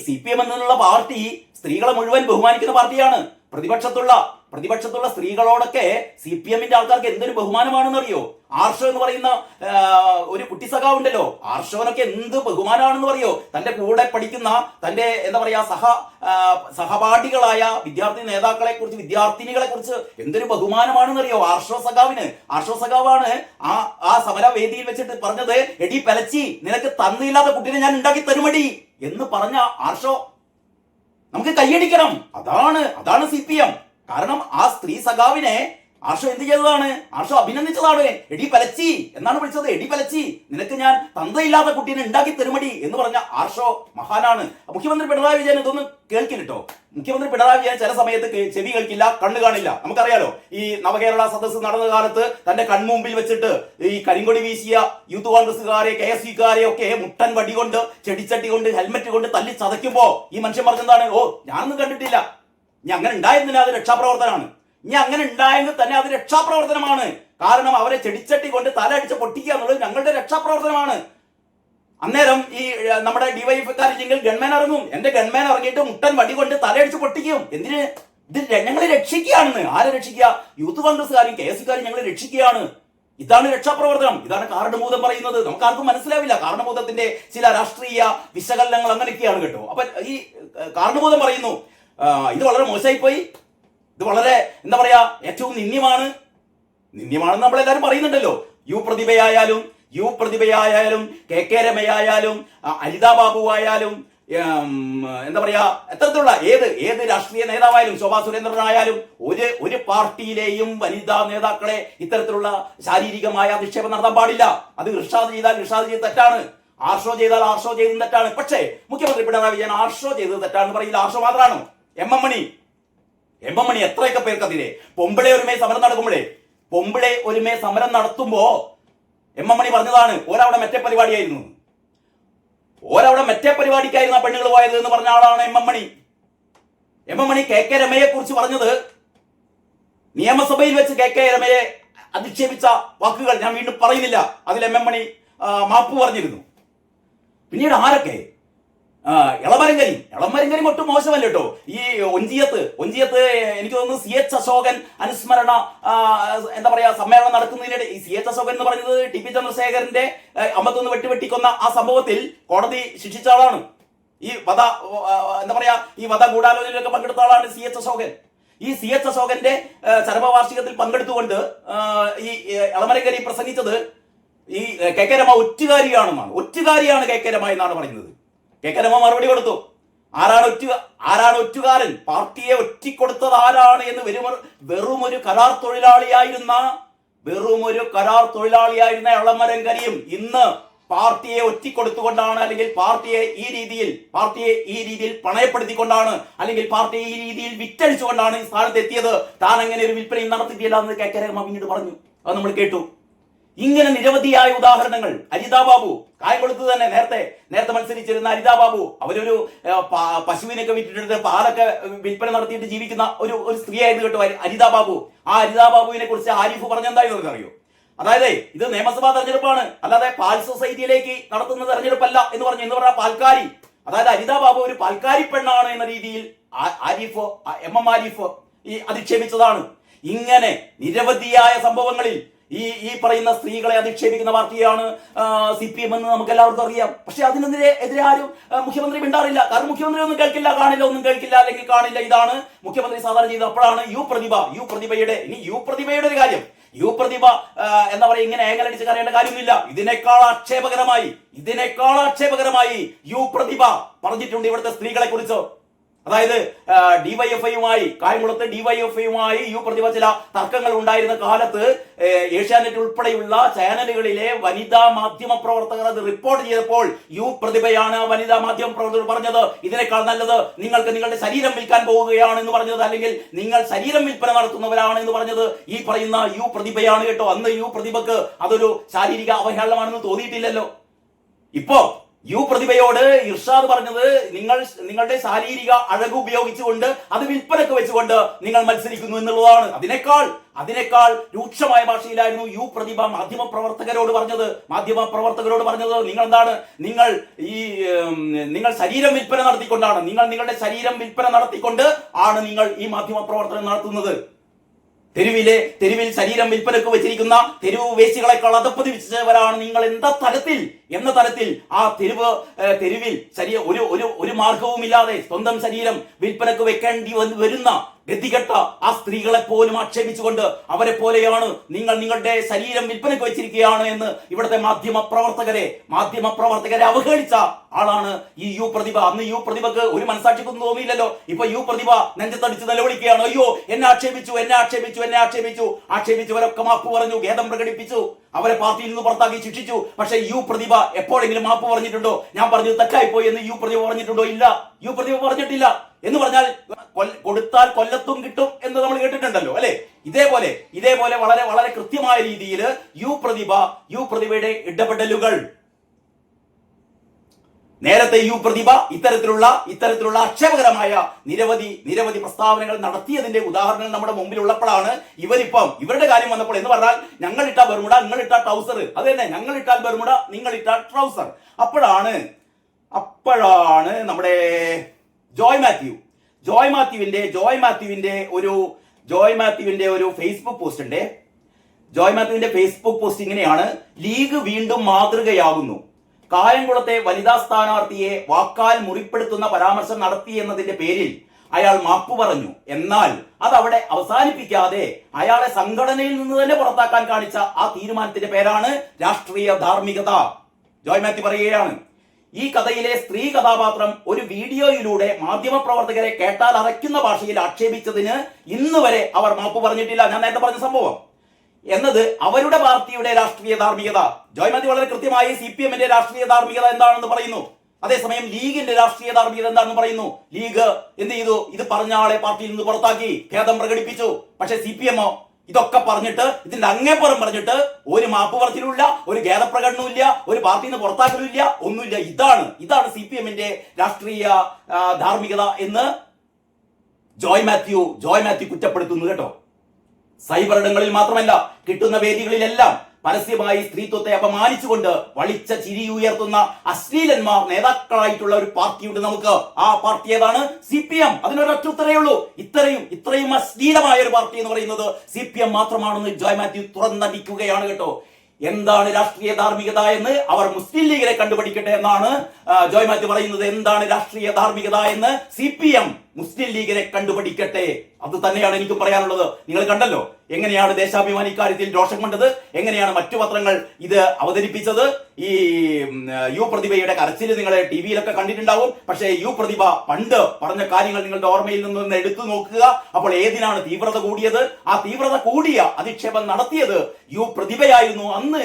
CPM എന്നുള്ള party സ്ത്രീകളെ മുഴുവൻ ബഹുമാനിക്കുന്ന പാർട്ടിയാണ്. പ്രതിപക്ഷത്തുള്ള സ്ത്രീകളോടൊക്കെ CPM-ന്റെ ആൾക്കാർക്ക് എന്തൊരു ബഹുമാനമാണെന്ന് അറിയോ? ആർഷോ എന്ന് പറയുന്ന ഒരു കുട്ടി സഖാവ് ഉണ്ടല്ലോ, ആർഷോനൊക്കെ എന്ത് ബഹുമാനമാണെന്ന് അറിയോ? തന്റെ കൂടെ പഠിക്കുന്ന തന്റെ എന്താ പറയാ സഹപാഠികളായ വിദ്യാർത്ഥി നേതാക്കളെ കുറിച്ച്, വിദ്യാർത്ഥിനികളെ കുറിച്ച് എന്തൊരു ബഹുമാനമാണെന്ന് അറിയോ ആർഷോ സഖാവിന്? ആർഷോ സഖാവാണ് ആ സമര വേദിയിൽ വെച്ചിട്ട് പറഞ്ഞത്, എടി പെലച്ചി, നിനക്ക് തന്നില്ലാത്ത കുട്ടീനെ ഞാൻ ഉണ്ടാക്കി തരുമടി എന്ന് പറഞ്ഞ ആർഷോ നമുക്ക് കൈയടിക്കണം. അതാണ് CPM. കാരണം ആ സ്ത്രീ സഖാവിനെ ആർഷോ എന്ത് ചെയ്തതാണ്? ആർഷോ അഭിനന്ദിച്ചതാണ്. എടി പലച്ചി എന്നാണ് വിളിച്ചത്. എടി പലച്ചി, നിനക്ക് ഞാൻ തന്തയില്ലാത്ത കുട്ടീനെ ഉണ്ടാക്കി തരുമടി എന്ന് പറഞ്ഞ ആർഷോ മഹാനാണ്. മുഖ്യമന്ത്രി പിണറായി വിജയൻ ഇതൊന്നും കേൾക്കില്ലട്ടോ. മുഖ്യമന്ത്രി പിണറായി വിജയൻ ചില സമയത്ത് ചെവി കേൾക്കില്ല, കണ്ണ് കാണില്ല. നമുക്കറിയാലോ, ഈ നവകേരള സദസ്സ് നടന്ന കാലത്ത് തന്റെ കൺമുമ്പിൽ വെച്ചിട്ട് ഈ കരിങ്കൊടി വീശിയ യൂത്ത് കോൺഗ്രസുകാരെ, KSUക്കാരെ ഒക്കെ മുട്ടൻ വടി കൊണ്ട്, ചെടിച്ചട്ടി കൊണ്ട്, ഹെൽമെറ്റ് കൊണ്ട് തല്ലി ചതയ്ക്കുമ്പോ ഈ മനുഷ്യൻ പറഞ്ഞെന്താണ്? ഓ, ഞാനൊന്നും കണ്ടിട്ടില്ല, ഇനി അങ്ങനെ ഉണ്ടായിരുന്നില്ല, അത് രക്ഷാപ്രവർത്തനമാണ്. ഇനി അങ്ങനെ ഉണ്ടായെങ്കിൽ തന്നെ അത് രക്ഷാപ്രവർത്തനമാണ്. കാരണം അവരെ ചെടിച്ചട്ടി കൊണ്ട് തലയടിച്ച് പൊട്ടിക്കുക എന്നുള്ളത് ഞങ്ങളുടെ രക്ഷാപ്രവർത്തനമാണ്. അന്നേരം ഈ നമ്മുടെ ഡിവൈഎഫ്ഐക്കാരെങ്കിൽ ഗൺമാൻ ഇറങ്ങും. എന്റെ ഗൺമാൻ ഇറങ്ങിയിട്ട് മുട്ടൻ വടി കൊണ്ട് തലയടിച്ച് പൊട്ടിക്കും. എന്തിന്? ഇത് ഞങ്ങളെ രക്ഷിക്കുകയാണെന്ന്. ആരെ രക്ഷിക്കുക? യൂത്ത് കോൺഗ്രസ്സുകാരും KSUക്കാരും ഞങ്ങളെ രക്ഷിക്കുകയാണ്. ഇതാണ് രക്ഷാപ്രവർത്തനം. ഇതാണ് കാരണഭൂതം പറയുന്നത്. നമുക്കാർക്കും മനസ്സിലാവില്ല. കാരണഭൂതത്തിന്റെ ചില രാഷ്ട്രീയ വിശകലനങ്ങൾ അങ്ങനെയൊക്കെയാണ് കേട്ടോ. അപ്പൊ ഈ കാരണഭൂതം പറയുന്നു, ഇത് വളരെ മോശമായിപ്പോയി, ഇത് വളരെ എന്താ പറയാ ഏറ്റവും നിന്ദ്യമാണെന്ന് നമ്മളെല്ലാരും പറയുന്നുണ്ടല്ലോ. യു പ്രതിഭയായാലും KK രമയായാലും അനിതാ ബാബു ആയാലും എന്താ പറയാ എത്തരത്തിലുള്ള ഏത് രാഷ്ട്രീയ നേതാവായാലും, ശോഭാ സുരേന്ദ്രനായാലും ഒരു പാർട്ടിയിലെയും വനിതാ നേതാക്കളെ ഇത്തരത്തിലുള്ള ശാരീരികമായ അധിക്ഷേപം നടത്താൻ പാടില്ല. അത് ഇർഷാദ് ചെയ്ത് തെറ്റാണ്, ആർഷോ ചെയ്തത് തെറ്റാണ്. പക്ഷേ മുഖ്യമന്ത്രി പിണറായി വിജയൻ ആർഷോ ചെയ്തത് തെറ്റാണെന്ന് പറയില്ല. ആർഷോ മാത്രമാണോ? എം എം മണി എത്രയൊക്കെ പേർക്കതിരെ പൊമ്പിളെ ഒരുമേ സമരം നടത്തുമ്പോ എം എം മണി പറഞ്ഞതാണ്, ഓരവിടെ മറ്റേ പരിപാടിക്കായിരുന്നു ആ പെണ്ണുകൾ പോയത് എന്ന് പറഞ്ഞ ആളാണ് എം എം മണി. KK രമയെ കുറിച്ച് പറഞ്ഞത്, നിയമസഭയിൽ വെച്ച് KK രമയെ അധിക്ഷേപിച്ച വാക്കുകൾ ഞാൻ വീണ്ടും പറയുന്നില്ല. അതിൽ എം എം മണി മാപ്പ് പറഞ്ഞിരുന്നു. പിന്നീട് ആരൊക്കെ? എളമരങ്കരി ഒട്ടും മോശമല്ല കേട്ടോ. ഈ ഒഞ്ചിയത്ത് എനിക്ക് തോന്നുന്നു CH അശോകൻ അനുസ്മരണ എന്താ പറയാ സമ്മേളനം നടക്കുന്നതിനിടെ ഈ CH അശോകൻ എന്ന് പറയുന്നത് TP ചന്ദ്രശേഖരന്റെ 51 വെട്ടിക്കൊന്ന ആ സംഭവത്തിൽ കോടതി ശിക്ഷിച്ച ആളാണ്. ഈ വധ ഗൂഢാലോചനയിലൊക്കെ പങ്കെടുത്ത ആളാണ് CH അശോകൻ. ഈ CH അശോകന്റെ ചരമവാർഷികത്തിൽ പങ്കെടുത്തുകൊണ്ട് ഈ എളമരങ്കരി പ്രസംഗിച്ചത് ഈ KK രമ ഒറ്റുകാരിയാണ് KK രമ എന്നാണ് പറയുന്നത്. KK രമ മറുപടി കൊടുത്തു. ആരാണ് ഒറ്റുകാരൻ? പാർട്ടിയെ ഒറ്റിക്കൊടുത്തത് ആരാണ് എന്ന് വെറുമൊരു കരാർ തൊഴിലാളിയായിരുന്ന എളമരങ്കരിയും ഇന്ന് പാർട്ടിയെ ഒറ്റിക്കൊടുത്തുകൊണ്ടാണ്, അല്ലെങ്കിൽ പാർട്ടിയെ ഈ രീതിയിൽ പണയപ്പെടുത്തിക്കൊണ്ടാണ്, അല്ലെങ്കിൽ പാർട്ടിയെ ഈ രീതിയിൽ വിറ്റഴിച്ചുകൊണ്ടാണ് ഈ സ്ഥാനത്ത് എത്തിയത്. താൻ അങ്ങനെ ഒരു വിൽപ്പനയും നടത്തിയിട്ടില്ല എന്ന് KK രമ പിന്നീട് പറഞ്ഞു. അത് നമ്മൾ കേട്ടു. ഇങ്ങനെ നിരവധിയായ ഉദാഹരണങ്ങൾ. അനിതാ ബാബു, കായംകുളത്ത് തന്നെ നേരത്തെ മത്സരിച്ചിരുന്ന അനിതാ ബാബു, അവരൊരു പശുവിനൊക്കെ വിറ്റിട്ട് പാലൊക്കെ വിൽപ്പന നടത്തിയിട്ട് ജീവിക്കുന്ന ഒരു സ്ത്രീയായിരുന്നു കേട്ടോ അനിതാ ബാബു. ആ അനിതാ ബാബുവിനെ കുറിച്ച് ആരിഫ് പറഞ്ഞെന്തായിരുന്നു അറിയോ? അതായത് ഇത് നിയമസഭാ തെരഞ്ഞെടുപ്പാണ്, അല്ലാതെ പാൽ സൊസൈറ്റിയിലേക്ക് നടത്തുന്ന തെരഞ്ഞെടുപ്പല്ല എന്ന് പറഞ്ഞ പാൽക്കാരി, അതായത് അനിതാ ബാബു ഒരു പാൽക്കാരി പെണ്ണാണ് എന്ന രീതിയിൽ എം എം ആരിഫ് ഈ അധിക്ഷേപിച്ചതാണ്. ഇങ്ങനെ നിരവധിയായ സംഭവങ്ങളിൽ ഈ പറയുന്ന സ്ത്രീകളെ അധിക്ഷേപിക്കുന്ന പാർട്ടിയാണ് CPM എന്ന് നമുക്ക് എല്ലാവർക്കും അറിയാം. പക്ഷെ അതിനെതിരെ ആരും മുഖ്യമന്ത്രി മിണ്ടാറില്ല. കാരണം മുഖ്യമന്ത്രി ഒന്നും കേൾക്കില്ല, അല്ലെങ്കിൽ കാണില്ല. ഇതാണ് മുഖ്യമന്ത്രി സാധാരണ ചെയ്തത്. അപ്പോഴാണ് യു പ്രതിഭയുടെ ഒരു കാര്യം. യു പ്രതിഭ എന്താ പറയുക, ഇങ്ങനെ ഏങ്ങലടിച്ച് കരയേണ്ട കാര്യമൊന്നുമില്ല. ഇതിനേക്കാൾ ആക്ഷേപകരമായി യു പ്രതിഭ പറഞ്ഞിട്ടുണ്ട് ഇവിടുത്തെ സ്ത്രീകളെ കുറിച്ച്. അതായത് കായംകുളത്ത് ഡിവൈഎഫ്ഐയുമായി യു പ്രതിഭ ചില തർക്കങ്ങൾ ഉണ്ടായിരുന്ന കാലത്ത് ഏഷ്യാനെറ്റ് ഉൾപ്പെടെയുള്ള ചാനലുകളിലെ വനിതാ മാധ്യമ പ്രവർത്തകർ അത് റിപ്പോർട്ട് ചെയ്തപ്പോൾ യു പ്രതിഭയാണ് വനിതാ മാധ്യമ പ്രവർത്തകർ പറഞ്ഞത്, ഇതിനേക്കാൾ നല്ലത് നിങ്ങൾക്ക് നിങ്ങളുടെ ശരീരം വിൽക്കാൻ പോവുകയാണ് എന്ന് പറഞ്ഞത്, അല്ലെങ്കിൽ നിങ്ങൾ ശരീരം വിൽപ്പന നടത്തുന്നവരാണ് എന്ന് പറഞ്ഞത് ഈ പറയുന്ന യു പ്രതിഭയാണ് കേട്ടോ. അന്ന് യു പ്രതിഭക്ക് അതൊരു ശാരീരിക അവഹേളനമാണെന്ന് തോന്നിയിട്ടില്ലല്ലോ. ഇപ്പോ പ്രതിഭയോട് ഇർഷാദ് പറഞ്ഞത് നിങ്ങളുടെ ശാരീരിക അഴക് ഉപയോഗിച്ചുകൊണ്ട് അത് വിൽപ്പനക്ക് വെച്ചുകൊണ്ട് നിങ്ങൾ മത്സരിക്കുന്നു എന്നുള്ളതാണ്. അതിനേക്കാൾ രൂക്ഷമായ ഭാഷയിലായിരുന്നു പ്രതിഭ മാധ്യമപ്രവർത്തകരോട് പറഞ്ഞത് നിങ്ങൾ ശരീരം വിൽപ്പന നടത്തിക്കൊണ്ടാണ്, നിങ്ങളുടെ ശരീരം വിൽപ്പന നടത്തിക്കൊണ്ട് ആണ് നിങ്ങൾ ഈ മാധ്യമപ്രവർത്തനം നടത്തുന്നത്. തെരുവിൽ ശരീരം വിൽപ്പനക്ക് വെച്ചിരിക്കുന്ന തെരുവ് വേശികളെക്കാൾ അതപ്പതിച്ചവരാണ് നിങ്ങൾ എന്ന തലത്തിൽ ആ തെരുവിൽ ഒരു മാർഗവുമില്ലാതെ സ്വന്തം ശരീരം വിൽപ്പനക്ക് വെക്കേണ്ടി വരുന്ന ഗതികെട്ട ആ സ്ത്രീകളെ പോലും ആക്ഷേപിച്ചുകൊണ്ട് അവരെ പോലെയാണ് നിങ്ങളുടെ ശരീരം വിൽപ്പനക്ക് വെച്ചിരിക്കുകയാണ് എന്ന് ഇവിടുത്തെ മാധ്യമപ്രവർത്തകരെ അവഹേളിച്ച ആളാണ് ഈ പ്രതിഭ. അന്ന് പ്രതിഭക്ക് ഒരു മനസാക്ഷിക്കൊന്നും തോന്നിയില്ലല്ലോ. ഇപ്പൊ പ്രതിഭ നെഞ്ചത്തടിച്ച് നിലവിളിക്കുകയാണ്, അയ്യോ എന്നെ ആക്ഷേപിച്ചവരൊക്കെ മാപ്പ് പറഞ്ഞു, ഖേദം പ്രകടിപ്പിച്ചു, അവരെ പാർട്ടിയിൽ നിന്ന് പുറത്താക്കി ശിക്ഷിച്ചു. പക്ഷെ പ്രതിഭ എപ്പോഴെങ്കിലും മാപ്പ് പറഞ്ഞിട്ടുണ്ടോ? ഞാൻ പറഞ്ഞത് തെറ്റായിപ്പോയി എന്ന് പ്രതിഭ പറഞ്ഞിട്ടുണ്ടോ? ഇല്ല, പ്രതിഭ പറഞ്ഞിട്ടില്ല. എന്ന് പറഞ്ഞാൽ കൊടുത്താൽ കൊല്ലത്തും കിട്ടും എന്ന് നമ്മൾ കേട്ടിട്ടുണ്ടല്ലോ അല്ലെ. ഇതേപോലെ വളരെ വളരെ കൃത്യമായ രീതിയിൽ പ്രതിഭയുടെ ഇടപെടലുകൾ നേരത്തെ പ്രതിഭ ഇത്തരത്തിലുള്ള ആക്ഷേപകരമായ നിരവധി പ്രസ്താവനകൾ നടത്തിയതിന്റെ ഉദാഹരണങ്ങൾ നമ്മുടെ മുമ്പിലുള്ളപ്പോഴാണ് ഇവരുടെ കാര്യം വന്നപ്പോൾ എന്ന് പറഞ്ഞാൽ ഞങ്ങളിട്ട ബർമുഡ നിങ്ങളിട്ട ട്രൗസർ, അത് തന്നെ, ഞങ്ങളിട്ടാൽ ബർമുഡ നിങ്ങളിട്ടാൽ ട്രൗസർ. അപ്പോഴാണ് നമ്മുടെ ജോയ് മാത്യുവിന്റെ ഒരു ഫേസ്ബുക്ക് പോസ്റ്റ് ഉണ്ട്. ജോയ് മാത്യുവിന്റെ ഫേസ്ബുക്ക് പോസ്റ്റ് ഇങ്ങനെയാണ്: ലീഗ് വീണ്ടും മാതൃകയാകുന്നു. കായംകുളത്തെ വനിതാ സ്ഥാനാർത്ഥിയെ വാക്കാൽ മുറിപ്പെടുത്തുന്ന പരാമർശം നടത്തി എന്നതിന്റെ പേരിൽ അയാൾ മാപ്പു പറഞ്ഞു. എന്നാൽ അതവിടെ അവസാനിപ്പിക്കാതെ അയാളെ സംഘടനയിൽ നിന്ന് തന്നെ പുറത്താക്കാൻ കാണിച്ച ആ തീരുമാനത്തിന്റെ പേരാണ് രാഷ്ട്രീയ ധാർമ്മികത. ജോയ് മാത്യു പറയുകയാണ്, ഈ കഥയിലെ സ്ത്രീ കഥാപാത്രം ഒരു വീഡിയോയിലൂടെ മാധ്യമപ്രവർത്തകരെ കേട്ടാൽ അറയ്ക്കുന്ന ഭാഷയിൽ ആക്ഷേപിച്ചതിന് ഇന്ന് വരെ അവർ മാപ്പ് പറഞ്ഞിട്ടില്ല. ഞാൻ നേരത്തെ പറഞ്ഞ സംഭവം എന്നത് അവരുടെ പാർട്ടിയുടെ രാഷ്ട്രീയ ധാർമ്മികത. ജോയ് മാത്യു വളരെ കൃത്യമായി CPM-ന്റെ രാഷ്ട്രീയ ധാർമ്മികത എന്താണെന്ന് പറയുന്നു. അതേസമയം ലീഗിന്റെ രാഷ്ട്രീയ ധാർമ്മികത എന്താണെന്ന് പറയുന്നു. ലീഗ് എന്ത് ചെയ്തു? ഇത് പറഞ്ഞ ആളെ പാർട്ടിയിൽ നിന്ന് പുറത്താക്കി, ഖേദം പ്രകടിപ്പിച്ചു. പക്ഷെ CPM-ഓ ഇതൊക്കെ പറഞ്ഞിട്ട്, ഇതിന്റെ അങ്ങേപ്പുറം പറഞ്ഞിട്ട് ഒരു മാപ്പ് പറച്ചിലുമില്ല, ഒരു ഖേദപ്രകടനവുമില്ല, ഒരു പാർട്ടിയിൽ നിന്ന് പുറത്താക്കലുമില്ല, ഒന്നുമില്ല. ഇതാണ് CPM-ന്റെ രാഷ്ട്രീയ ധാർമ്മികത എന്ന് ജോയ് മാത്യു കുറ്റപ്പെടുത്തുന്നു കേട്ടോ. സൈബർ ഇടങ്ങളിൽ മാത്രമല്ല, കിട്ടുന്ന വേദികളിലെല്ലാം പരസ്യമായി സ്ത്രീത്വത്തെ അപമാനിച്ചുകൊണ്ട് വളിച്ച ചിരി ഉയർത്തുന്ന അശ്ലീലന്മാർ നേതാക്കളായിട്ടുള്ള ഒരു പാർട്ടിയുണ്ട് നമുക്ക്. ആ പാർട്ടി ഏതാണ്? CPM. അതിനൊരൊറ്റ ഉത്തരവേ ഉള്ളൂ. ഇത്രയും അശ്ലീലമായ ഒരു പാർട്ടി എന്ന് പറയുന്നത് CPM മാത്രമാണെന്ന് ജോയ് മാത്യു തുറന്നടിക്കുകയാണ് കേട്ടോ. എന്താണ് രാഷ്ട്രീയ ധാർമ്മികത എന്ന് അവർ മുസ്ലിം ലീഗിനെ കണ്ടുപിടിക്കട്ടെ എന്നാണ് ജോയ് മാത്യു പറയുന്നത്. എന്താണ് രാഷ്ട്രീയ ധാർമ്മികത എന്ന് CPM മുസ്ലിം ലീഗിനെ കണ്ടുപിടിക്കട്ടെ. അത് തന്നെയാണ് എനിക്കും പറയാനുള്ളത്. നിങ്ങൾ കണ്ടല്ലോ എങ്ങനെയാണ് ദേശാഭിമാനി ഇക്കാര്യത്തിൽ രോഷം കൊണ്ടത്, എങ്ങനെയാണ് മറ്റു പത്രങ്ങൾ ഇത് അവതരിപ്പിച്ചത്. ഈ പ്രതിഭയുടെ കരച്ചിൽ നിങ്ങൾ TV-യിലൊക്കെ കണ്ടിട്ടുണ്ടാവും. പക്ഷേ പ്രതിഭ പണ്ട് പറഞ്ഞ കാര്യങ്ങൾ നിങ്ങളുടെ ഓർമ്മയിൽ നിന്ന് എടുത്തു നോക്കുക. അപ്പോൾ ഏതിനാണ് തീവ്രത കൂടിയത്? ആ തീവ്രത കൂടിയ അധിക്ഷേപം നടത്തിയത് പ്രതിഭയായിരുന്നു. അന്ന്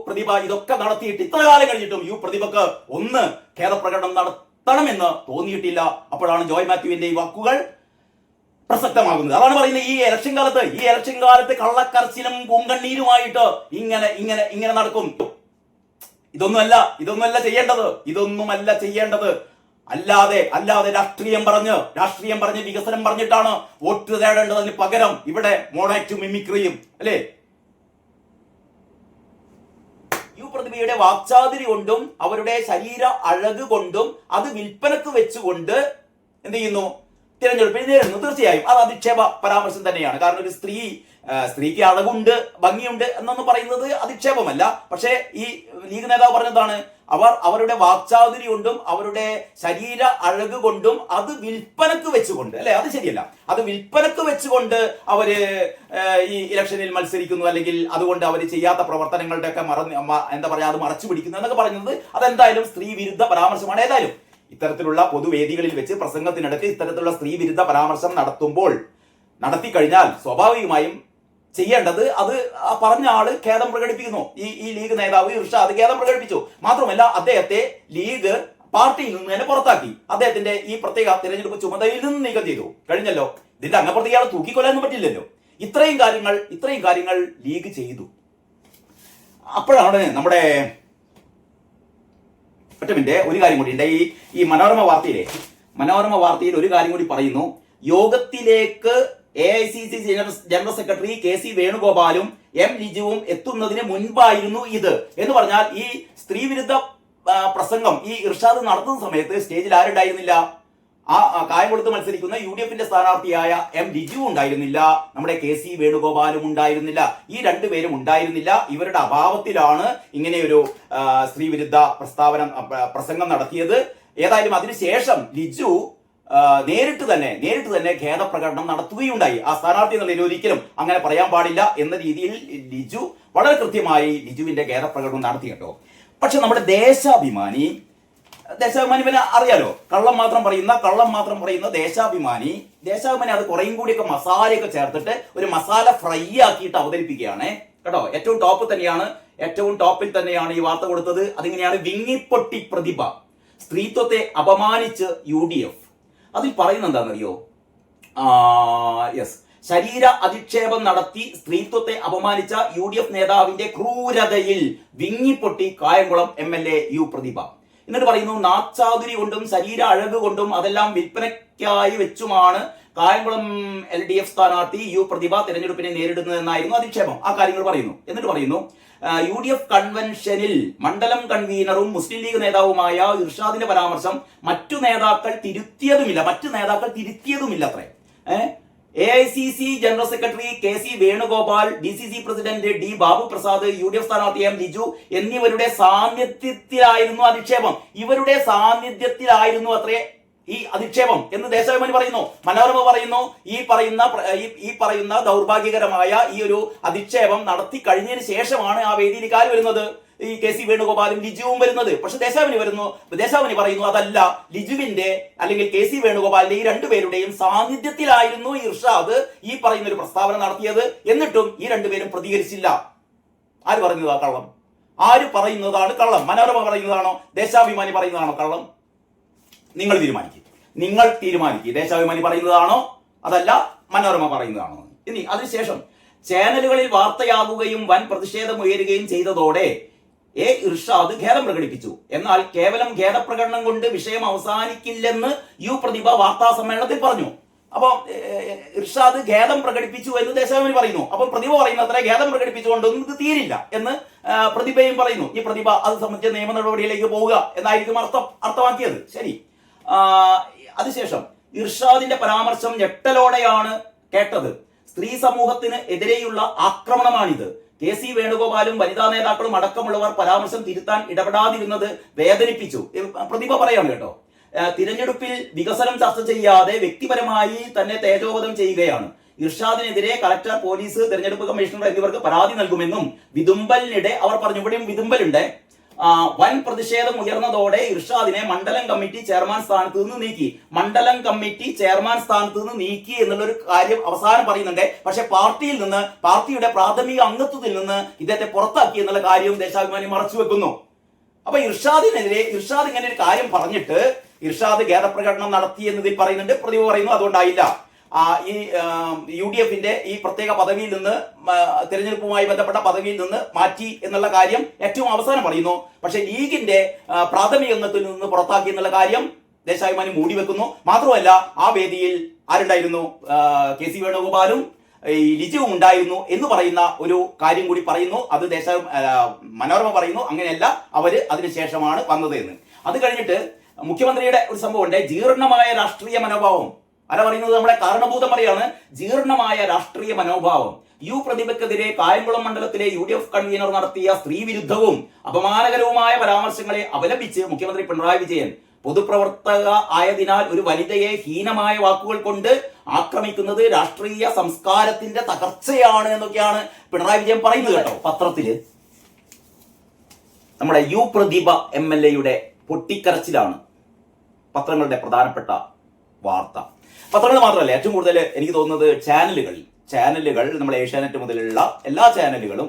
പ്രതിഭ ഇതൊക്കെ നടത്തിയിട്ട് ഇത്ര കാലം കഴിഞ്ഞിട്ടും പ്രതിഭക്ക് ഒന്ന് ഖേദപ്രകടനം നടത്തണമെന്ന് തോന്നിയിട്ടില്ല. അപ്പോഴാണ് ജോയ് മാത്യുവിന്റെ ഈ വാക്കുകൾ പ്രസക്തമാകുന്നത്. അതാണ് പറയുന്നത്, ഈ ഇലക്ഷൻ കാലത്ത് കള്ളക്കരച്ചിലും പൂങ്കണ്ണീരുമായിട്ട് ഇങ്ങനെ നടക്കും. ഇതൊന്നുമല്ല ചെയ്യേണ്ടത്. അല്ലാതെ രാഷ്ട്രീയം പറഞ്ഞ് വികസനം പറഞ്ഞിട്ടാണ് വോട്ട് തേടേണ്ടതിന് പകരം ഇവിടെ മോണാക്റ്റും മിമിക്രിയും അല്ലേ. പ്രതിഭയുടെ വാക്ചാതുരി കൊണ്ടും അവരുടെ ശരീര അഴക് കൊണ്ടും അത് വിൽപ്പനക്ക് വെച്ചുകൊണ്ട് എന്ത് ചെയ്യുന്നു? തിരഞ്ഞെടുപ്പിൽ നേരിടുന്നു. തീർച്ചയായും അത് അധിക്ഷേപ പരാമർശം തന്നെയാണ്. കാരണം ഒരു സ്ത്രീക്ക് അഴകുണ്ട്, ഭംഗിയുണ്ട് എന്നൊന്നും പറയുന്നത് അധിക്ഷേപമല്ല. പക്ഷേ ഈ ലീഗ് നേതാവ് പറഞ്ഞതാണ്, അവരുടെ വാക്ചാതുരി കൊണ്ടും അവരുടെ ശരീര അഴക് കൊണ്ടും അത് വിൽപ്പനക്ക് വെച്ചുകൊണ്ട്, അല്ലെ, അത് ശരിയല്ല, അത് വിൽപ്പനക്ക് വെച്ചുകൊണ്ട് അവര് ഈ ഇലക്ഷനിൽ മത്സരിക്കുന്നു, അല്ലെങ്കിൽ അതുകൊണ്ട് അവർ ചെയ്യാത്ത പ്രവർത്തനങ്ങളുടെ ഒക്കെ അത് മറച്ചു പിടിക്കുന്നു എന്നൊക്കെ പറയുന്നത് അതെന്തായാലും സ്ത്രീ വിരുദ്ധ പരാമർശമാണ്. ഏതായാലും ഇത്തരത്തിലുള്ള പൊതുവേദികളിൽ വെച്ച് പ്രസംഗത്തിനിടയ്ക്ക് ഇത്തരത്തിലുള്ള സ്ത്രീ വിരുദ്ധ പരാമർശം നടത്തി കഴിഞ്ഞാൽ സ്വാഭാവികമായും ചെയ്യേണ്ടത് അത് പറഞ്ഞ ആള് ഖേദം പ്രകടിപ്പിക്കുന്നു. ഈ ലീഗ് നേതാവ് ഇർഷാദ് ഖേദം പ്രകടിപ്പിച്ചു. മാത്രമല്ല അദ്ദേഹത്തെ ലീഗ് പാർട്ടിയിൽ നിന്ന് തന്നെ പുറത്താക്കി. അദ്ദേഹത്തിന്റെ ഈ പ്രത്യേക തിരഞ്ഞെടുപ്പ് ചുമതലയിൽ നിന്ന് നീക്കം ചെയ്തു കഴിഞ്ഞല്ലോ. ഇതിന്റെ അങ്ങപ്പുറത്ത് ഇയാളെ തൂക്കിക്കൊല്ലാനൊന്നും പറ്റില്ലല്ലോ. ഇത്രയും കാര്യങ്ങൾ ലീഗ് ചെയ്തു. അപ്പോഴാണ് നമ്മുടെ ഒറ്റ മിനിറ്റ്, ഒരു കാര്യം കൂടി ഉണ്ട്. ഈ മനോരമ വാർത്തയിൽ ഒരു കാര്യം കൂടി പറയുന്നു. യോഗത്തിലേക്ക് AICC general secretary KC വേണുഗോപാലും M ലിജുവും എത്തുന്നതിന് മുൻപായിരുന്നു ഇത് എന്ന് പറഞ്ഞാൽ ഈ സ്ത്രീവിരുദ്ധ പ്രസംഗം ഈ ഇർഷാദ് നടത്തുന്ന സമയത്ത് സ്റ്റേജിൽ ആരുണ്ടായിരുന്നില്ല? ആ കായംകുളത്ത് മത്സരിക്കുന്ന UDF സ്ഥാനാർത്ഥിയായ M ലിജു ഉണ്ടായിരുന്നില്ല, നമ്മുടെ KC വേണുഗോപാലും ഉണ്ടായിരുന്നില്ല. ഈ രണ്ടുപേരും ഉണ്ടായിരുന്നില്ല. ഇവരുടെ അഭാവത്തിലാണ് ഇങ്ങനെയൊരു സ്ത്രീവിരുദ്ധ പ്രസംഗം നടത്തിയത്. ഏതായാലും അതിനുശേഷം ലിജു നേരിട്ട് തന്നെ ഖേദപ്രകടനം നടത്തുകയുണ്ടായി. ആ സ്ഥാനാർത്ഥി എന്നുള്ളതിൽ ഒരിക്കലും അങ്ങനെ പറയാൻ പാടില്ല എന്ന രീതിയിൽ ലിജു വളരെ കൃത്യമായി ലിജുവിന്റെ ഖേദപ്രകടനം നടത്തി കേട്ടോ. പക്ഷെ നമ്മുടെ ദേശാഭിമാനി പിന്നെ അറിയാലോ, കള്ളം മാത്രം പറയുന്ന ദേശാഭിമാനി അത് കുറേയും കൂടിയൊക്കെ മസാലയൊക്കെ ചേർത്തിട്ട് ഒരു മസാല ഫ്രൈ ആക്കിയിട്ട് അവതരിപ്പിക്കുകയാണ് കേട്ടോ. ഏറ്റവും ടോപ്പിൽ തന്നെയാണ് ഈ വാർത്ത കൊടുത്തത്. അതിങ്ങനെയാണ്: വിങ്ങിപ്പൊട്ടി പ്രതിഭ, സ്ത്രീത്വത്തെ അപമാനിച്ച് UDF. അതിൽ പറയുന്നത് എന്താണെന്നറിയോ? ശരീര അധിക്ഷേപം നടത്തി സ്ത്രീത്വത്തെ അപമാനിച്ച UDF നേതാവിന്റെ ക്രൂരതയിൽ വിങ്ങിപ്പൊട്ടി കായംകുളം MLA U പ്രതിഭ. എന്നിട്ട് പറയുന്നു, നാച്ചാതുരി കൊണ്ടും ശരീര അഴക് കൊണ്ടും അതെല്ലാം വിൽപ്പനയ്ക്കായി വെച്ചുമാണ് കായംകുളം LDF സ്ഥാനാർത്ഥി U പ്രതിഭ തെരഞ്ഞെടുപ്പിനെ നേരിടുന്നതെന്നായിരുന്നു അധിക്ഷേപം. ആ കാര്യങ്ങൾ പറയുന്നു. എന്നിട്ട് പറയുന്നു, UDF കൺവെൻഷനിൽ മണ്ഡലം കൺവീനറും മുസ്ലിം ലീഗ് നേതാവുമായ ഇർഷാദിന്റെ പരാമർശം മറ്റു നേതാക്കൾ തിരുത്തിയതുമില്ല അത്രേ. AICC general secretary KC Venugopal, DCC president D Babu Prasad, UDF സ്ഥാനാർത്ഥി M ലിജു എന്നിവരുടെ സാന്നിധ്യത്തിലായിരുന്നു അധിക്ഷേപം. ഇവരുടെ സാന്നിധ്യത്തിലായിരുന്നു അത്രേ ഈ അധിക്ഷേപം എന്ന് ദേശാഭിമാനി പറയുന്നു. മനോരമ പറയുന്നു, ഈ പറയുന്ന ദൗർഭാഗ്യകരമായ ഈ ഒരു അധിക്ഷേപം നടത്തി കഴിഞ്ഞതിന് ശേഷമാണ് ആ വേദിയിലേക്ക് ആര് വരുന്നത്? ഈ KC വേണുഗോപാലും ലിജുവും വരുന്നത്. പക്ഷെ ദേശാഭിമാനി പറയുന്നു അതല്ല, ലിജുവിന്റെ അല്ലെങ്കിൽ KC വേണുഗോപാലിന്റെ ഈ രണ്ടുപേരുടെയും സാന്നിധ്യത്തിലായിരുന്നു ഇർഷാദ് ഈ പറയുന്ന ഒരു പ്രസ്താവന നടത്തിയത്. എന്നിട്ടും ഈ രണ്ടുപേരും പ്രതികരിച്ചില്ല. ആര് പറയുന്നതാ കള്ളം? ആര് പറയുന്നതാണ് കള്ളം? മനോരമ പറയുന്നതാണോ ദേശാഭിമാനി പറയുന്നതാണോ കള്ളം? നിങ്ങൾ തീരുമാനിക്കുക. ദേശാഭിമാനി പറയുന്നതാണോ അതല്ല മനോരമ പറയുന്നതാണോ? ഇനി അതിനുശേഷം ചാനലുകളിൽ വാർത്തയാകുകയും വൻ പ്രതിഷേധം ഉയരുകയും ചെയ്തതോടെ ഇർഷാദ് ഖേദം പ്രകടിപ്പിച്ചു. എന്നാൽ കേവലം ഖേദപ്രകടനം കൊണ്ട് വിഷയം അവസാനിക്കില്ലെന്ന് U പ്രതിഭ വാർത്താ സമ്മേളനത്തിൽ പറഞ്ഞു. അപ്പൊ ഇർഷാദ് ഖേദം പ്രകടിപ്പിച്ചു എന്ന് ദേശാഭിമാനി പറയുന്നു. അപ്പൊ പ്രതിഭ പറയുന്ന അത്ര ഖേദം പ്രകടിപ്പിച്ചുകൊണ്ടൊന്നും ഇത് തീരില്ല എന്ന് പ്രതിഭയും പറയുന്നു. ഈ പ്രതിഭ അത് സംബന്ധിച്ച നിയമ നടപടിയിലേക്ക് പോവുക എന്നായിരിക്കും അർത്ഥമാക്കിയത്. ശരി. അതിനുശേഷം ഇർഷാദിന്റെ പരാമർശം ഞെട്ടലോടെയാണ് കേട്ടത്. സ്ത്രീ സമൂഹത്തിന് എതിരെയുള്ള ആക്രമണമാണിത്. KC വേണുഗോപാലും വനിതാ നേതാക്കളും അടക്കമുള്ളവർ പരാമർശം തിരുത്താൻ ഇടപെടാതിരുന്നത് വേദനിപ്പിച്ചു. പ്രതിഭ പറയാണ് കേട്ടോ. തിരഞ്ഞെടുപ്പിൽ വികസനം ചർച്ച ചെയ്യാതെ വ്യക്തിപരമായി തന്നെ തേജോവധം ചെയ്യുകയാണ്. ഇർഷാദിനെതിരെ കളക്ടർ, പോലീസ്, തെരഞ്ഞെടുപ്പ് കമ്മീഷണർ എന്നിവർക്ക് പരാതി നൽകുമെന്നും വിതുമ്പലിനിടെ അവർ പറഞ്ഞു. ഇവിടെയും വിതുമ്പലുണ്ട്. വൻ പ്രതിഷേധം ഉയർന്നതോടെ ഇർഷാദിനെ മണ്ഡലം കമ്മിറ്റി ചെയർമാൻ സ്ഥാനത്ത് നിന്ന് നീക്കി എന്നുള്ളൊരു കാര്യം അവസാനം പറയുന്നുണ്ട്. പക്ഷെ പാർട്ടിയുടെ പ്രാഥമിക അംഗത്വത്തിൽ നിന്ന് ഇദ്ദേഹത്തെ പുറത്താക്കി എന്നുള്ള കാര്യം ദേശാഭിമാനി മറച്ചു വെക്കുന്നു. അപ്പൊ ഇർഷാദ് ഇങ്ങനെ ഒരു കാര്യം പറഞ്ഞിട്ട് ഇർഷാദ് ഖേദപ്രകടനം നടത്തി എന്നതിൽ പറയുന്നുണ്ട്. പ്രതിഭ പറയുന്നു അതുകൊണ്ടായില്ല. ഈ UDFന്റെ ഈ പ്രത്യേക പദവിയിൽ നിന്ന്, തിരഞ്ഞെടുപ്പുമായി ബന്ധപ്പെട്ട പദവിയിൽ നിന്ന് മാറ്റി എന്നുള്ള കാര്യം ഏറ്റവും അവസാനം പറയുന്നു. പക്ഷെ ലീഗിന്റെ പ്രാഥമിക അംഗത്തിൽ നിന്ന് പുറത്താക്കി എന്നുള്ള കാര്യം ദേശാഭിമാനി മൂടി വെക്കുന്നു. മാത്രമല്ല ആ വേദിയിൽ ആരുണ്ടായിരുന്നു? KC വേണുഗോപാലും ലിജുവും ഉണ്ടായിരുന്നു എന്ന് പറയുന്ന ഒരു കാര്യം കൂടി പറയുന്നു. അത് മനോരമ പറയുന്നു അങ്ങനെയല്ല, അവര് അതിനുശേഷമാണ് വന്നത് എന്ന്. അത് കഴിഞ്ഞിട്ട് മുഖ്യമന്ത്രിയുടെ ഒരു സംഭവം ഉണ്ട്. ജീർണമായ രാഷ്ട്രീയ മനോഭാവം. ആരാ പറയുന്നത്? നമ്മുടെ കാരണഭൂതം പറയാണ്. ജീർണമായ രാഷ്ട്രീയ മനോഭാവം. U പ്രതിഭയ്ക്കെതിരെ കായംകുളം മണ്ഡലത്തിലെ UDF കൺവീനർ നടത്തിയ സ്ത്രീവിരുദ്ധവും അപമാനകരവുമായ പരാമർശങ്ങളെ അപലപിച്ച് മുഖ്യമന്ത്രി പിണറായി വിജയൻ പൊതുപ്രവർത്തക ആയതിനാൽ ഒരു വനിതയെ ഹീനമായ വാക്കുകൾ കൊണ്ട് ആക്രമിക്കുന്നത് രാഷ്ട്രീയ സംസ്കാരത്തിന്റെ തകർച്ചയാണ് എന്നൊക്കെയാണ് പിണറായി വിജയൻ പറയുന്നത് കേട്ടോ. പത്രത്തില് നമ്മുടെ U പ്രതിഭ MLA പൊട്ടിക്കരച്ചിലാണ് പത്രങ്ങളുടെ പ്രധാനപ്പെട്ട വാർത്ത. പത്രങ്ങൾ മാത്രമല്ല, ഏറ്റവും കൂടുതൽ എനിക്ക് തോന്നുന്നത് ചാനലുകൾ നമ്മുടെ ഏഷ്യാനെറ്റ് മുതലുള്ള എല്ലാ ചാനലുകളും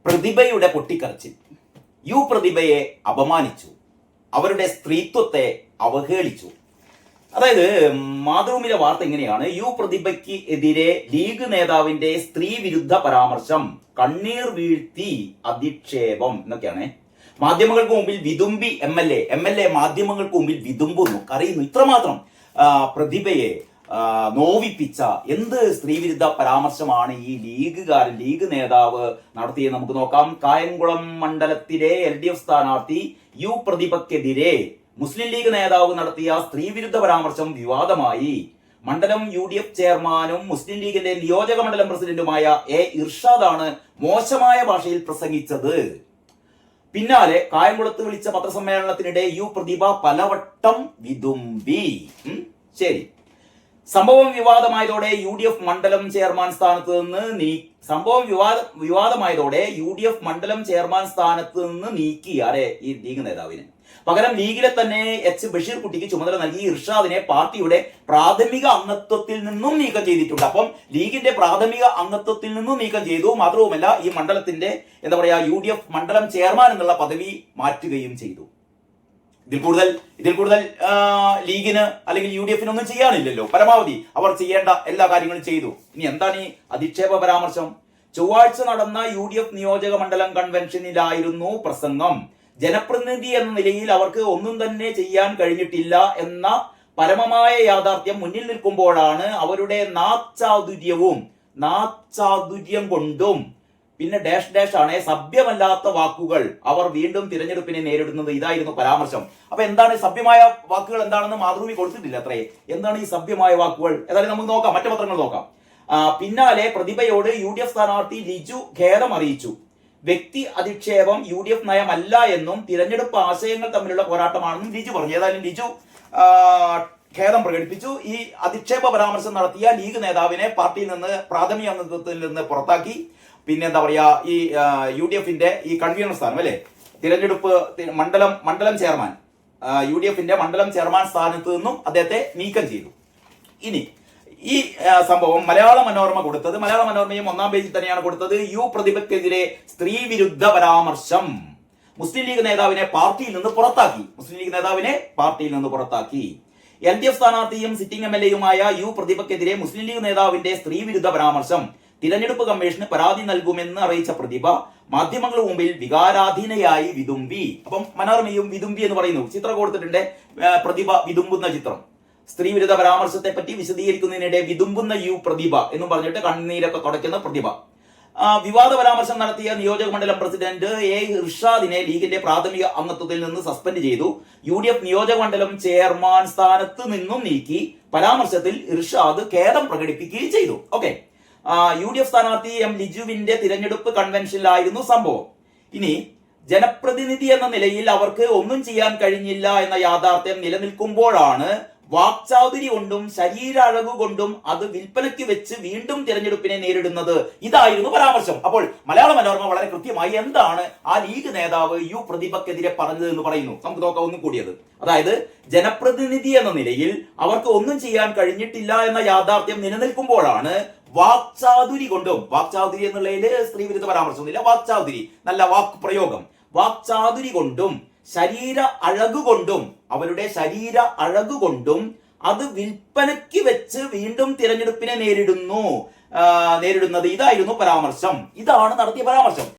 പ്രതിഭയുടെ പൊട്ടിക്കരച്ചിൽ, U പ്രതിഭയെ അപമാനിച്ചു, അവരുടെ സ്ത്രീത്വത്തെ അവഹേളിച്ചു. അതായത് മാതൃഭൂമിയിലെ വാർത്ത ഇങ്ങനെയാണ്: U പ്രതിഭയ്ക്ക് എതിരെ ലീഗ് നേതാവിന്റെ സ്ത്രീ വിരുദ്ധ പരാമർശം, കണ്ണീർ വീഴ്ത്തി അധിക്ഷേപം എന്നൊക്കെയാണ്. മാധ്യമങ്ങൾക്ക് മുമ്പിൽ വിതുമ്പി എം എൽ എ മാധ്യമങ്ങൾക്ക് മുമ്പിൽ വിതുമ്പുന്നു, കരയുന്നു. ഇത്രമാത്രം പ്രതിഭയെ നോവിപ്പിച്ച എന്ത് സ്ത്രീവിരുദ്ധ പരാമർശമാണ് ഈ ലീഗ് നേതാവ് നടത്തിയത് നമുക്ക് നോക്കാം. കായംകുളം മണ്ഡലത്തിലെ LDF സ്ഥാനാർത്ഥി യു പ്രതിഭയ്ക്കെതിരെ മുസ്ലിം ലീഗ് നേതാവ് നടത്തിയ സ്ത്രീവിരുദ്ധ പരാമർശം വിവാദമായി. മണ്ഡലം UDF ചെയർമാനും മുസ്ലിം ലീഗിന്റെ നിയോജക മണ്ഡലം പ്രസിഡന്റുമായ ഇർഷാദാണ് മോശമായ ഭാഷയിൽ പ്രസംഗിച്ചത്. പിന്നാലെ കായംകുളത്ത് വിളിച്ച പത്രസമ്മേളനത്തിനിടെ യു പ്രതിഭ പലവട്ടം വിതുമ്പി. ശരി, സംഭവം വിവാദമായതോടെ UDF മണ്ഡലം ചെയർമാൻ സ്ഥാനത്ത് നിന്ന് നീക്കി ആരെ? ഈ ലീഗ് നേതാവിനെ. പകരം ലീഗിലെ തന്നെ ബഷീർ കുട്ടിക്ക് ചുമതല നൽകി ഇർഷാദിനെ പാർട്ടിയുടെ പ്രാഥമിക അംഗത്വത്തിൽ നിന്നും നീക്കം ചെയ്തിട്ടുണ്ട്. അപ്പം ലീഗിന്റെ പ്രാഥമിക അംഗത്വത്തിൽ നിന്നും നീക്കം ചെയ്തു. മാത്രവുമല്ല, ഈ മണ്ഡലത്തിന്റെ UDF മണ്ഡലം ചെയർമാൻ എന്നുള്ള പദവി മാറ്റുകയും ചെയ്തു. ഇതിൽ കൂടുതൽ ലീഗിന് അല്ലെങ്കിൽ UDF ഒന്നും ചെയ്യാനില്ലല്ലോ. പരമാവധി അവർ ചെയ്യേണ്ട എല്ലാ കാര്യങ്ങളും ചെയ്തു. ഇനി എന്താണ് ഈ അധിക്ഷേപ പരാമർശം? ചൊവ്വാഴ്ച നടന്ന UDF നിയോജക മണ്ഡലം കൺവെൻഷനിലായിരുന്നു പ്രസംഗം. ജനപ്രതിനിധി എന്ന നിലയിൽ അവർക്ക് ഒന്നും തന്നെ ചെയ്യാൻ കഴിഞ്ഞിട്ടില്ല എന്ന പരമമായ യാഥാർത്ഥ്യം മുന്നിൽ നിൽക്കുമ്പോഴാണ് അവരുടെ നാച്ചാതുര്യം കൊണ്ടും പിന്നെ ആണ് സഭ്യമല്ലാത്ത വാക്കുകൾ അവർ വീണ്ടും തിരഞ്ഞെടുപ്പിനെ നേരിടുന്നത്. ഇതായിരുന്നു പരാമർശം. അപ്പൊ എന്താണ് സഭ്യമായ വാക്കുകൾ എന്താണെന്ന് മാതൃഭൂമി കൊടുത്തിട്ടില്ല. അത്രേ. എന്താണ് ഈ സഭ്യമായ വാക്കുകൾ? ഏതായാലും നമുക്ക് നോക്കാം, മറ്റു പത്രങ്ങൾ നോക്കാം. പിന്നാലെ പ്രതിഭയോട് UDF സ്ഥാനാർത്ഥി ലിജു ഖേദം അറിയിച്ചു. വ്യക്തി അധിക്ഷേപം UDF നയമല്ല എന്നും തിരഞ്ഞെടുപ്പ് ആശയങ്ങൾ തമ്മിലുള്ള പോരാട്ടമാണെന്നും ലിജു പറഞ്ഞു. ഏതായാലും ലിജു ഖേദം പ്രകടിപ്പിച്ചു. ഈ അധിക്ഷേപ പരാമർശം നടത്തിയ ലീഗ് നേതാവിനെ പാർട്ടിയിൽ നിന്ന് പ്രാഥമിക അംഗത്വത്തിൽ നിന്ന് പുറത്താക്കി. പിന്നെ ഈ UDFന്റെ ഈ കൺവീനർ സ്ഥാനം അല്ലെ, തിരഞ്ഞെടുപ്പ് മണ്ഡലം ചെയർമാൻ, UDFന്റെ മണ്ഡലം ചെയർമാൻ സ്ഥാനത്ത് നിന്നും അദ്ദേഹത്തെ നീക്കം ചെയ്തു. ഇനി ഈ സംഭവം മലയാള മനോരമയും ഒന്നാം പേജിൽ തന്നെയാണ് കൊടുത്തത്. യു പ്രതിഭയ്ക്കെതിരെ സ്ത്രീ വിരുദ്ധ പരാമർശം. മുസ്ലിം ലീഗ് നേതാവിനെ പാർട്ടിയിൽ നിന്ന് പുറത്താക്കി. LDF സ്ഥാനാർത്ഥിയും സിറ്റിംഗ് MLAയുമായ യു പ്രതിഭയ്ക്കെതിരെ മുസ്ലിം ലീഗ് നേതാവിന്റെ സ്ത്രീ വിരുദ്ധ പരാമർശം. തിരഞ്ഞെടുപ്പ് കമ്മീഷന് പരാതി നൽകുമെന്ന് അറിയിച്ച പ്രതിഭ മാധ്യമങ്ങൾക്ക് മുമ്പിൽ വികാരാധീനയായി വിതുമ്പി. അപ്പം മനോരമയും വിതുമ്പി എന്ന് പറയുന്നു. ചിത്രം കൊടുത്തിട്ടുണ്ട്, പ്രതിഭ വിതുമ്പുന്ന ചിത്രം. സ്ത്രീവിരുദ്ധ പരാമർശത്തെ പറ്റി വിശദീകരിക്കുന്നതിനിടെ വിതുമ്പുന്ന യു പ്രതിഭ എന്നും പറഞ്ഞിട്ട് കണ്ണീരൊക്കെ തുടയ്ക്കുന്ന പ്രതിഭ. വിവാദ പരാമർശം നടത്തിയ നിയോജക മണ്ഡലം പ്രസിഡന്റ് ഇർഷാദിനെ ലീഗിന്റെ പ്രാഥമിക അംഗത്വത്തിൽ നിന്ന് സസ്പെൻഡ് ചെയ്തു. UDF നിയോജക മണ്ഡലം ചെയർമാൻ സ്ഥാനത്ത് നിന്നും നീക്കി. പരാമർശത്തിൽ ഇർഷാദ് ഖേദം പ്രകടിപ്പിക്കുകയും ചെയ്തു. ഓക്കെ, UDF സ്ഥാനാർത്ഥി ലിജുവിന്റെ തിരഞ്ഞെടുപ്പ് കൺവെൻഷനിലായിരുന്നു സംഭവം. ഇനി ജനപ്രതിനിധി എന്ന നിലയിൽ അവർക്ക് ഒന്നും ചെയ്യാൻ കഴിഞ്ഞില്ല എന്ന യാഥാർത്ഥ്യം നിലനിൽക്കുമ്പോഴാണ് വാക്ചാതുരി കൊണ്ടും ശരീര അഴകു കൊണ്ടും അത് വിൽപ്പനയ്ക്ക് വെച്ച് വീണ്ടും തിരഞ്ഞെടുപ്പിനെ നേരിടുന്നത്. ഇതായിരുന്നു പരാമർശം. അപ്പോൾ മലയാള മനോരമ വളരെ കൃത്യമായി എന്താണ് ആ ലീഗ് നേതാവ് യു പ്രതിഭയ്ക്കെതിരെ പറഞ്ഞത് എന്ന് പറയുന്നു. നമുക്ക് നോക്കാം ഒന്നും കൂടിയത്. അതായത് ജനപ്രതിനിധി എന്ന നിലയിൽ അവർക്ക് ഒന്നും ചെയ്യാൻ കഴിഞ്ഞിട്ടില്ല എന്ന യാഥാർത്ഥ്യം നിലനിൽക്കുമ്പോഴാണ് വാക്ചാതുരി കൊണ്ടും, വാക്ചാതുരി എന്നുള്ളതിൽ സ്ത്രീ വിരുദ്ധ പരാമർശമൊന്നുമില്ല, വാക്ചാതുരി നല്ല വാക്ക് പ്രയോഗം, വാക്ചാതുരി കൊണ്ടും ശരീര അഴകുകൊണ്ടും, അവരുടെ ശരീര അഴകുകൊണ്ടും അത് വിൽപ്പനയ്ക്ക് വെച്ച് വീണ്ടും തിരഞ്ഞെടുപ്പിനെ നേരിടുന്നത്. ഇതായിരുന്നു പരാമർശം. ഇതാണ് നടത്തിയ പരാമർശം.